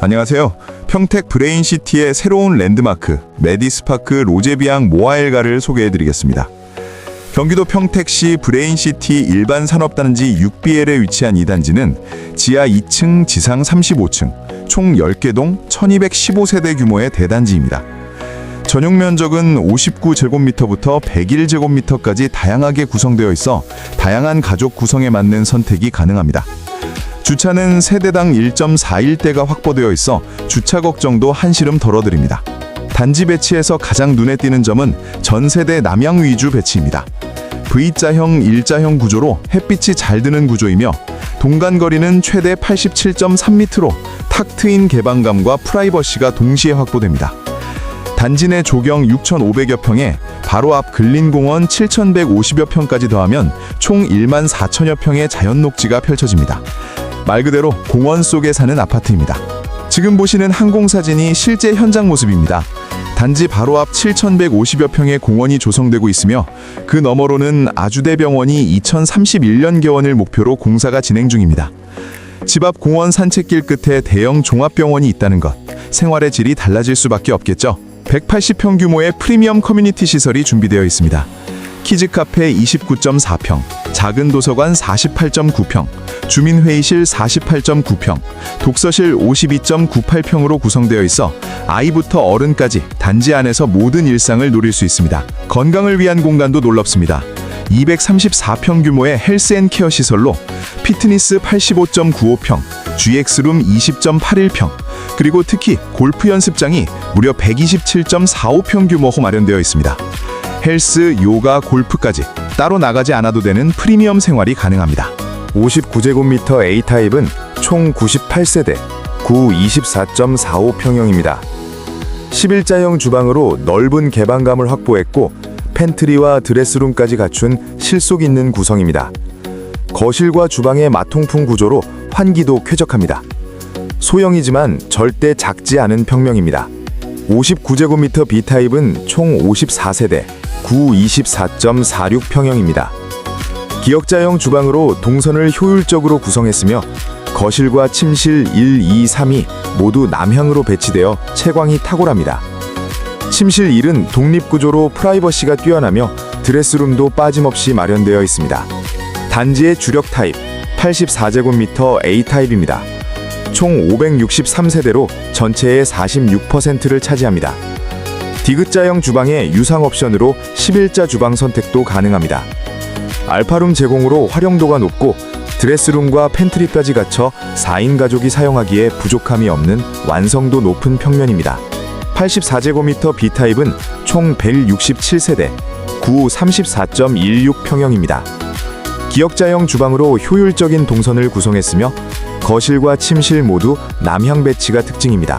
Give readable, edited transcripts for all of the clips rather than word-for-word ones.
안녕하세요. 평택 브레인시티의 새로운 랜드마크 메디스파크 로제비앙 모아엘가를 소개해드리겠습니다. 경기도 평택시 브레인시티 일반 산업단지 6BL에 위치한 이 단지는 지하 2층, 지상 35층, 총 10개 동 1215세대 규모의 대단지입니다. 전용 면적은 59제곱미터부터 101제곱미터까지 다양하게 구성되어 있어 다양한 가족 구성에 맞는 선택이 가능합니다. 주차는 세대당 1.41대가 확보되어 있어 주차 걱정도 한시름 덜어드립니다. 단지 배치에서 가장 눈에 띄는 점은 전세대 남향 위주 배치입니다. V자형, 일자형 구조로 햇빛이 잘 드는 구조이며 동간 거리는 최대 87.3m로 탁 트인 개방감과 프라이버시가 동시에 확보됩니다. 단지 내 조경 6,500여 평에 바로 앞 근린공원 7,150여 평까지 더하면 총 1만 4천여 평의 자연녹지가 펼쳐집니다. 말 그대로 공원 속에 사는 아파트입니다. 지금 보시는 항공사진이 실제 현장 모습입니다. 단지 바로 앞 7,150여 평의 공원이 조성되고 있으며 그 너머로는 아주대병원이 2031년 개원을 목표로 공사가 진행 중입니다. 집 앞 공원 산책길 끝에 대형 종합병원이 있다는 것, 생활의 질이 달라질 수밖에 없겠죠. 180평 규모의 프리미엄 커뮤니티 시설이 준비되어 있습니다. 키즈카페 29.4평, 작은 도서관 48.9평, 주민회의실 48.9평, 독서실 52.98평으로 구성되어 있어 아이부터 어른까지 단지 안에서 모든 일상을 누릴 수 있습니다. 건강을 위한 공간도 놀랍습니다. 234평 규모의 헬스앤케어 시설로 피트니스 85.95평, GX룸 20.81평, 그리고 특히 골프 연습장이 무려 127.45평 규모로 마련되어 있습니다. 헬스, 요가, 골프까지 따로 나가지 않아도 되는 프리미엄 생활이 가능합니다. 59제곱미터 A타입은 총 98세대, 구 24.45평형입니다. 11자형 주방으로 넓은 개방감을 확보했고 팬트리와 드레스룸까지 갖춘 실속 있는 구성입니다. 거실과 주방의 마통풍 구조로 환기도 쾌적합니다. 소형이지만 절대 작지 않은 평명입니다. 59제곱미터 B타입은 총 54세대, 구 24.46평형입니다. 기역자형 주방으로 동선을 효율적으로 구성했으며 거실과 침실 1, 2, 3이 모두 남향으로 배치되어 채광이 탁월합니다. 침실 1은 독립구조로 프라이버시가 뛰어나며 드레스룸도 빠짐없이 마련되어 있습니다. 단지의 주력 타입 84제곱미터 A타입입니다. 총 563세대로 전체의 46%를 차지합니다. 디귿자형 주방의 유상 옵션으로 11자 주방 선택도 가능합니다. 알파룸 제공으로 활용도가 높고 드레스룸과 팬트리까지 갖춰 4인 가족이 사용하기에 부족함이 없는 완성도 높은 평면입니다. 84제곱미터 B타입은 총 167세대, 구 34.16평형입니다. 기역자형 주방으로 효율적인 동선을 구성했으며 거실과 침실 모두 남향 배치가 특징입니다.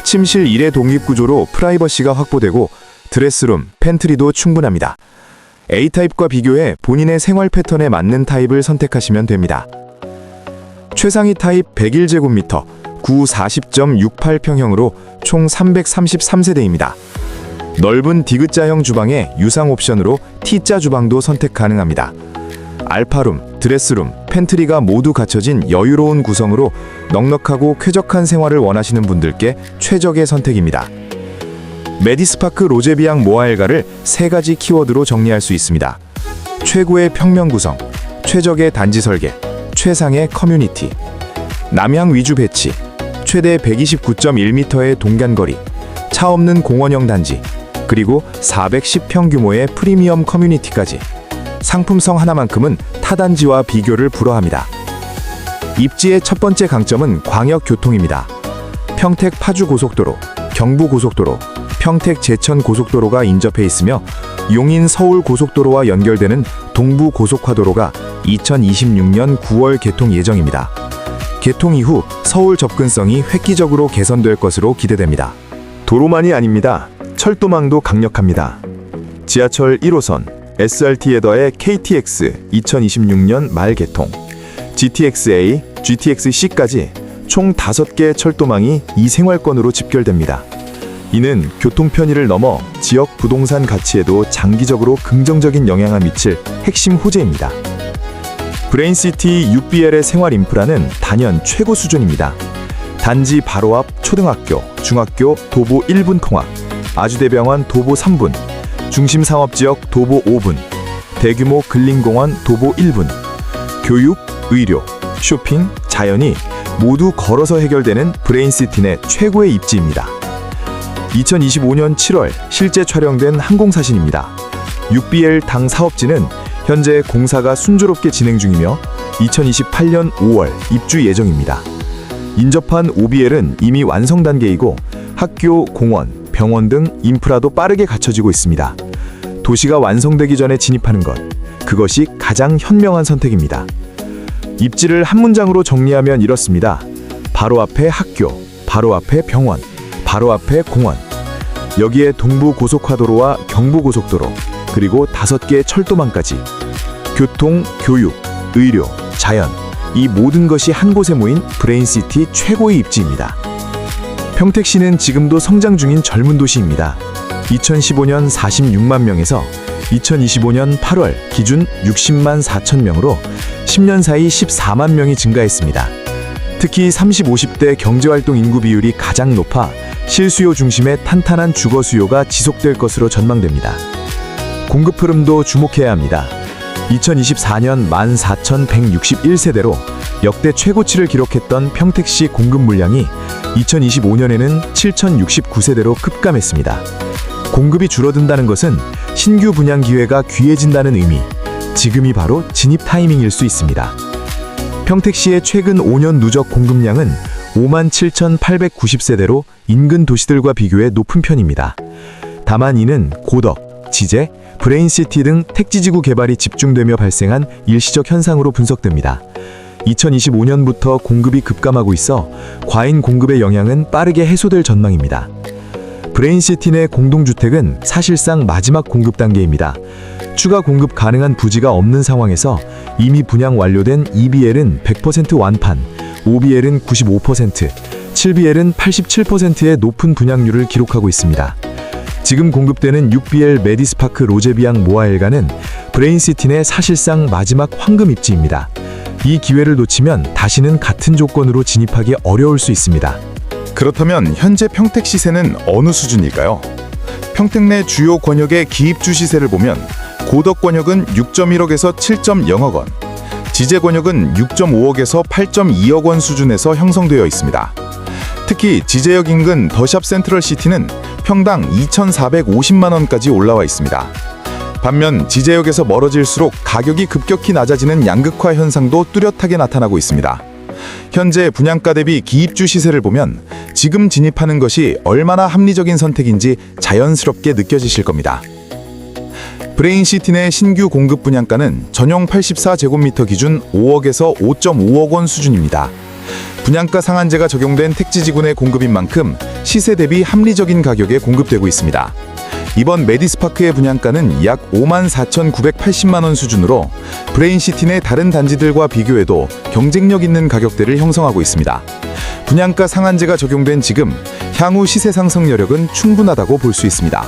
침실 1의 독립구조로 프라이버시가 확보되고 드레스룸, 팬트리도 충분합니다. A타입과 비교해 본인의 생활 패턴에 맞는 타입을 선택하시면 됩니다. 최상위 타입 101제곱미터, 구 40.68평형으로 총 333세대입니다. 넓은 디귿자형 주방에 유상 옵션으로 T자 주방도 선택 가능합니다. 알파룸, 드레스룸, 팬트리가 모두 갖춰진 여유로운 구성으로 넉넉하고 쾌적한 생활을 원하시는 분들께 최적의 선택입니다. 메디스파크 로제비앙 모아엘가를 3가지 키워드로 정리할 수 있습니다. 최고의 평면 구성, 최적의 단지 설계, 최상의 커뮤니티, 남향 위주 배치, 최대 129.1m의 동간거리, 차 없는 공원형 단지, 그리고 410평 규모의 프리미엄 커뮤니티까지 상품성 하나만큼은 타단지와 비교를 불허합니다. 입지의 첫 번째 강점은 광역교통입니다. 평택 파주고속도로, 경부고속도로, 평택 제천고속도로가 인접해 있으며 용인 서울고속도로와 연결되는 동부고속화도로가 2026년 9월 개통 예정입니다. 개통 이후 서울 접근성이 획기적으로 개선될 것으로 기대됩니다. 도로만이 아닙니다. 철도망도 강력합니다. 지하철 1호선 SRT에 더해 KTX 2026년 말 개통, GTX-A, GTX-C까지 총 5개 철도망이 이 생활권으로 집결됩니다. 이는 교통 편의를 넘어 지역 부동산 가치에도 장기적으로 긍정적인 영향을 미칠 핵심 호재입니다. 브레인시티 6BL의 생활 인프라는 단연 최고 수준입니다. 단지 바로 앞 초등학교, 중학교 도보 1분 통학, 아주대병원 도보 3분, 중심상업지역 도보 5분, 대규모 근린공원 도보 1분, 교육, 의료, 쇼핑, 자연이 모두 걸어서 해결되는 브레인시티 내 최고의 입지입니다. 2025년 7월 실제 촬영된 항공사진입니다. 6BL 당 사업지는 현재 공사가 순조롭게 진행 중이며 2028년 5월 입주 예정입니다. 인접한 OBL은 이미 완성 단계이고 학교, 공원, 병원 등 인프라도 빠르게 갖춰지고 있습니다. 도시가 완성되기 전에 진입하는 것, 그것이 가장 현명한 선택입니다. 입지를 한 문장으로 정리하면 이렇습니다. 바로 앞에 학교, 바로 앞에 병원, 바로 앞에 공원. 여기에 동부고속화도로와 경부고속도로, 그리고 5개의 철도망까지. 교통, 교육, 의료, 자연, 이 모든 것이 한 곳에 모인 브레인시티 최고의 입지입니다. 평택시는 지금도 성장 중인 젊은 도시입니다. 2015년 46만 명에서 2025년 8월 기준 60만 4천 명으로 10년 사이 14만 명이 증가했습니다. 특히 30-50대 경제활동 인구 비율이 가장 높아 실수요 중심의 탄탄한 주거 수요가 지속될 것으로 전망됩니다. 공급 흐름도 주목해야 합니다. 2024년 14,161세대로 역대 최고치를 기록했던 평택시 공급 물량이 2025년에는 7,069세대로 급감했습니다. 공급이 줄어든다는 것은 신규 분양 기회가 귀해진다는 의미, 지금이 바로 진입 타이밍일 수 있습니다. 평택시의 최근 5년 누적 공급량은 57,890세대로 인근 도시들과 비교해 높은 편입니다. 다만 이는 고덕, 지제, 브레인시티 등 택지지구 개발이 집중되며 발생한 일시적 현상으로 분석됩니다. 2025년부터 공급이 급감하고 있어 과잉 공급의 영향은 빠르게 해소될 전망입니다. 브레인시티 내 공동주택은 사실상 마지막 공급 단계입니다. 추가 공급 가능한 부지가 없는 상황에서 이미 분양 완료된 2BL은 100% 완판, 5BL은 95%, 7BL은 87%의 높은 분양률을 기록하고 있습니다. 지금 공급되는 6BL 메디스파크 로제비앙 모아엘가는 브레인시티 내 사실상 마지막 황금 입지입니다. 이 기회를 놓치면 다시는 같은 조건으로 진입하기 어려울 수 있습니다. 그렇다면 현재 평택 시세는 어느 수준일까요? 평택 내 주요 권역의 기입주 시세를 보면 고덕 권역은 6.1억에서 7.0억 원, 지제 권역은 6.5억에서 8.2억 원 수준에서 형성되어 있습니다. 특히 지제역 인근 더샵 센트럴시티는 평당 2,450만 원까지 올라와 있습니다. 반면 지제역에서 멀어질수록 가격이 급격히 낮아지는 양극화 현상도 뚜렷하게 나타나고 있습니다. 현재 분양가 대비 기입주 시세를 보면 지금 진입하는 것이 얼마나 합리적인 선택인지 자연스럽게 느껴지실 겁니다. 브레인시티 내 신규 공급 분양가는 전용 84제곱미터 기준 5억에서 5.5억 원 수준입니다. 분양가 상한제가 적용된 택지지구 내 공급인 만큼 시세 대비 합리적인 가격에 공급되고 있습니다. 이번 메디스파크의 분양가는 약 54,980만 원 수준으로 브레인시티 내 다른 단지들과 비교해도 경쟁력 있는 가격대를 형성하고 있습니다. 분양가 상한제가 적용된 지금 향후 시세 상승 여력은 충분하다고 볼 수 있습니다.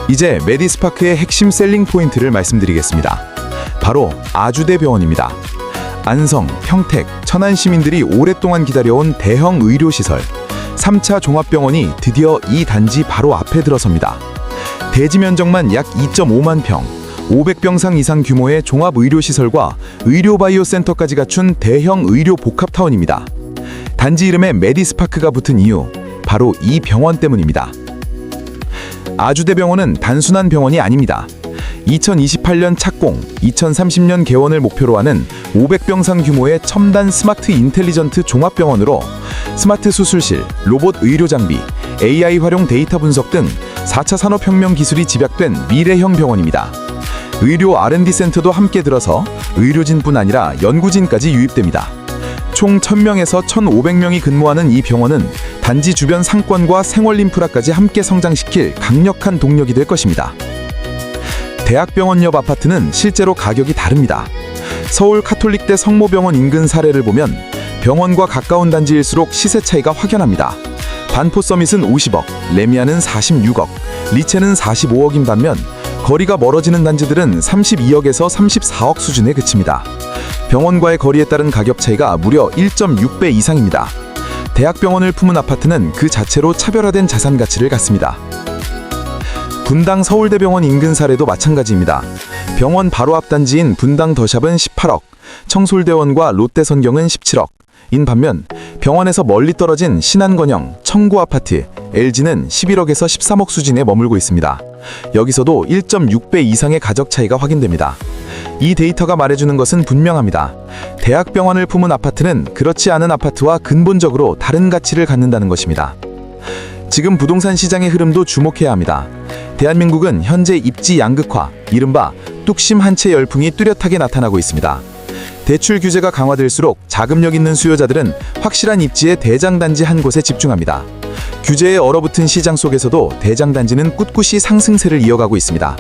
이제 메디스파크의 핵심 셀링 포인트를 말씀드리겠습니다. 바로 아주대병원입니다. 안성, 평택, 천안 시민들이 오랫동안 기다려온 대형 의료시설 3차 종합병원이 드디어 이 단지 바로 앞에 들어섭니다. 대지 면적만 약 2.5만 평, 500병상 이상 규모의 종합의료시설과 의료바이오센터까지 갖춘 대형 의료 복합타운입니다. 단지 이름에 메디스파크가 붙은 이유, 바로 이 병원 때문입니다. 아주대병원은 단순한 병원이 아닙니다. 2028년 착공, 2030년 개원을 목표로 하는 500병상 규모의 첨단 스마트 인텔리전트 종합병원으로 스마트 수술실, 로봇 의료 장비, AI 활용 데이터 분석 등 4차 산업혁명 기술이 집약된 미래형 병원입니다. 의료 R&D 센터도 함께 들어서 의료진뿐 아니라 연구진까지 유입됩니다. 총 1,000명에서 1,500명이 근무하는 이 병원은 단지 주변 상권과 생활 인프라까지 함께 성장시킬 강력한 동력이 될 것입니다. 대학병원 옆 아파트는 실제로 가격이 다릅니다. 서울 카톨릭대 성모병원 인근 사례를 보면 병원과 가까운 단지일수록 시세 차이가 확연합니다. 반포 서밋은 50억, 레미안은 46억, 리체는 45억인 반면 거리가 멀어지는 단지들은 32억에서 34억 수준에 그칩니다. 병원과의 거리에 따른 가격 차이가 무려 1.6배 이상입니다. 대학병원을 품은 아파트는 그 자체로 차별화된 자산 가치를 갖습니다. 분당 서울대병원 인근 사례도 마찬가지입니다. 병원 바로 앞 단지인 분당 더샵은 18억, 청솔대원과 롯데선경은 17억. 인 반면 병원에서 멀리 떨어진 신안건영, 청구아파트, LG는 11억에서 13억 수준에 머물고 있습니다. 여기서도 1.6배 이상의 가격 차이가 확인됩니다. 이 데이터가 말해주는 것은 분명합니다. 대학병원을 품은 아파트는 그렇지 않은 아파트와 근본적으로 다른 가치를 갖는다는 것입니다. 지금 부동산 시장의 흐름도 주목해야 합니다. 대한민국은 현재 입지 양극화, 이른바 뚝심 한 채 열풍이 뚜렷하게 나타나고 있습니다. 대출 규제가 강화될수록 자금력 있는 수요자들은 확실한 입지의 대장단지 한 곳에 집중합니다. 규제에 얼어붙은 시장 속에서도 대장단지는 꿋꿋이 상승세를 이어가고 있습니다.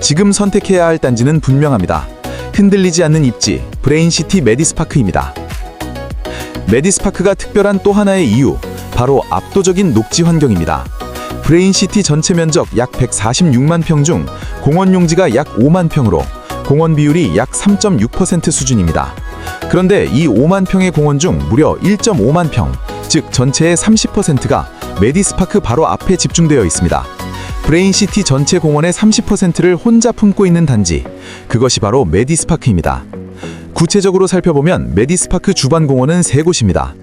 지금 선택해야 할 단지는 분명합니다. 흔들리지 않는 입지, 브레인시티 메디스파크입니다. 메디스파크가 특별한 또 하나의 이유, 바로 압도적인 녹지 환경입니다. 브레인시티 전체 면적 약 146만 평 중 공원 용지가 약 5만 평으로 공원 비율이 약 3.6% 수준입니다. 그런데 이 5만 평의 공원 중 무려 1.5만 평, 즉 전체의 30%가 메디스파크 바로 앞에 집중되어 있습니다. 브레인시티 전체 공원의 30%를 혼자 품고 있는 단지, 그것이 바로 메디스파크입니다. 구체적으로 살펴보면 메디스파크 주반 공원은 3곳입니다.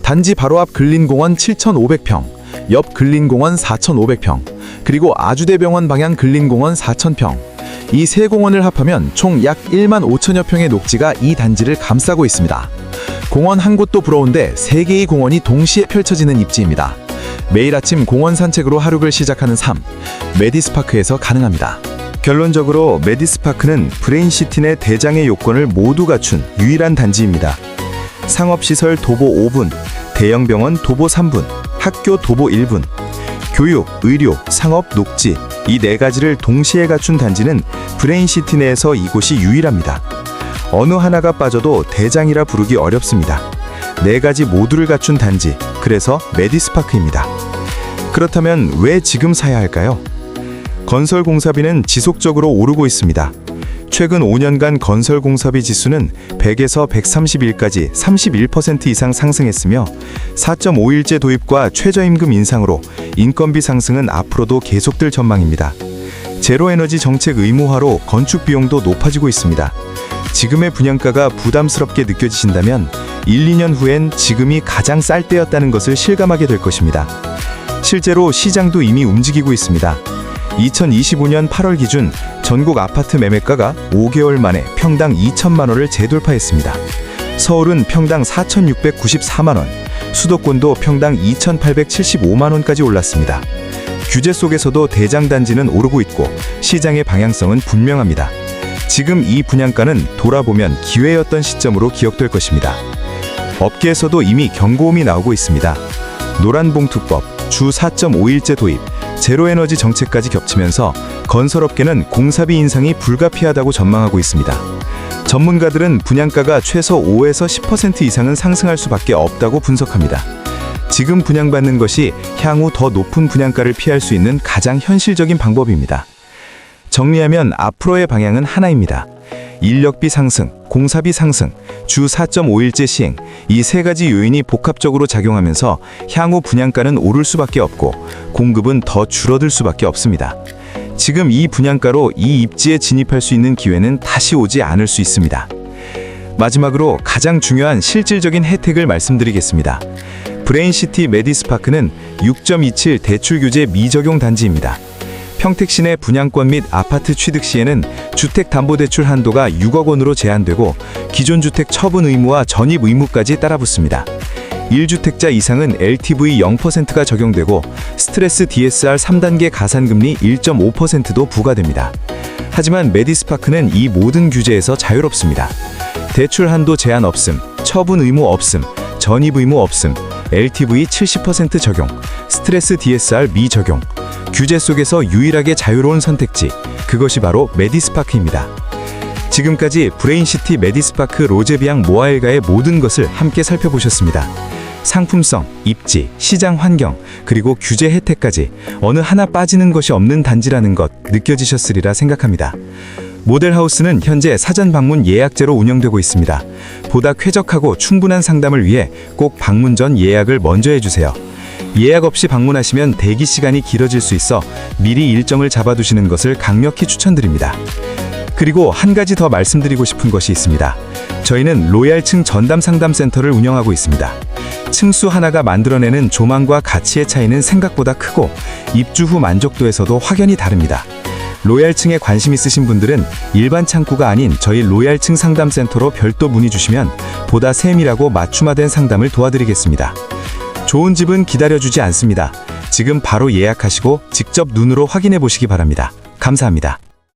단지 바로 앞 근린공원 7,500평, 옆 근린공원 4,500평, 그리고 아주대병원 방향 근린공원 4,000평. 이 세 공원을 합하면 총 약 1만 5천여 평의 녹지가 이 단지를 감싸고 있습니다. 공원 한 곳도 부러운데 3개의 공원이 동시에 펼쳐지는 입지입니다. 매일 아침 공원 산책으로 하루를 시작하는 삶, 메디스파크에서 가능합니다. 결론적으로 메디스파크는 브레인시티 내 대장의 요건을 모두 갖춘 유일한 단지입니다. 상업시설 도보 5분, 대형병원 도보 3분, 학교 도보 1분, 교육, 의료, 상업, 녹지 이 4가지를 동시에 갖춘 단지는 브레인시티 내에서 이곳이 유일합니다. 어느 하나가 빠져도 대장이라 부르기 어렵습니다. 4가지 모두를 갖춘 단지, 그래서 메디스파크입니다. 그렇다면 왜 지금 사야 할까요? 건설 공사비는 지속적으로 오르고 있습니다. 최근 5년간 건설 공사비 지수는 100에서 131까지 31% 이상 상승했으며 4.5일제 도입과 최저임금 인상으로 인건비 상승은 앞으로도 계속될 전망입니다. 제로에너지 정책 의무화로 건축 비용도 높아지고 있습니다. 지금의 분양가가 부담스럽게 느껴지신다면 1, 2년 후엔 지금이 가장 쌀 때였다는 것을 실감하게 될 것입니다. 실제로 시장도 이미 움직이고 있습니다. 2025년 8월 기준 전국 아파트 매매가가 5개월 만에 평당 2천만 원을 재돌파했습니다. 서울은 평당 4,694만 원, 수도권도 평당 2,875만 원까지 올랐습니다. 규제 속에서도 대장단지는 오르고 있고 시장의 방향성은 분명합니다. 지금 이 분양가는 돌아보면 기회였던 시점으로 기억될 것입니다. 업계에서도 이미 경고음이 나오고 있습니다. 노란봉투법, 주 4.5일제 도입, 제로에너지 정책까지 겹치면서 건설업계는 공사비 인상이 불가피하다고 전망하고 있습니다. 전문가들은 분양가가 최소 5에서 10% 이상은 상승할 수밖에 없다고 분석합니다. 지금 분양받는 것이 향후 더 높은 분양가를 피할 수 있는 가장 현실적인 방법입니다. 정리하면 앞으로의 방향은 하나입니다. 인력비 상승, 공사비 상승, 주 4.5일제 시행, 이 3가지 요인이 복합적으로 작용하면서 향후 분양가는 오를 수밖에 없고 공급은 더 줄어들 수밖에 없습니다. 지금 이 분양가로 이 입지에 진입할 수 있는 기회는 다시 오지 않을 수 있습니다. 마지막으로 가장 중요한 실질적인 혜택을 말씀드리겠습니다. 브레인시티 메디스파크는 6.27 대출 규제 미적용 단지입니다. 평택시 내 분양권 및 아파트 취득 시에는 주택담보대출 한도가 6억 원으로 제한되고 기존 주택 처분 의무와 전입 의무까지 따라붙습니다. 1주택자 이상은 LTV 0%가 적용되고 스트레스 DSR 3단계 가산금리 1.5%도 부과됩니다. 하지만 메디스파크는 이 모든 규제에서 자유롭습니다. 대출 한도 제한 없음, 처분 의무 없음, 전입 의무 없음, LTV 70% 적용, 스트레스 DSR 미적용, 규제 속에서 유일하게 자유로운 선택지, 그것이 바로 메디스파크입니다. 지금까지 브레인시티 메디스파크 로제비앙 모아일가의 모든 것을 함께 살펴보셨습니다. 상품성, 입지, 시장 환경, 그리고 규제 혜택까지 어느 하나 빠지는 것이 없는 단지라는 것 느껴지셨으리라 생각합니다. 모델하우스는 현재 사전 방문 예약제로 운영되고 있습니다. 보다 쾌적하고 충분한 상담을 위해 꼭 방문 전 예약을 먼저 해주세요. 예약 없이 방문하시면 대기 시간이 길어질 수 있어 미리 일정을 잡아두시는 것을 강력히 추천드립니다. 그리고 한 가지 더 말씀드리고 싶은 것이 있습니다. 저희는 로얄층 전담 상담센터를 운영하고 있습니다. 층수 하나가 만들어내는 조망과 가치의 차이는 생각보다 크고 입주 후 만족도에서도 확연히 다릅니다. 로얄층에 관심 있으신 분들은 일반 창구가 아닌 저희 로얄층 상담센터로 별도 문의 주시면 보다 세밀하고 맞춤화된 상담을 도와드리겠습니다. 좋은 집은 기다려주지 않습니다. 지금 바로 예약하시고 직접 눈으로 확인해 보시기 바랍니다. 감사합니다.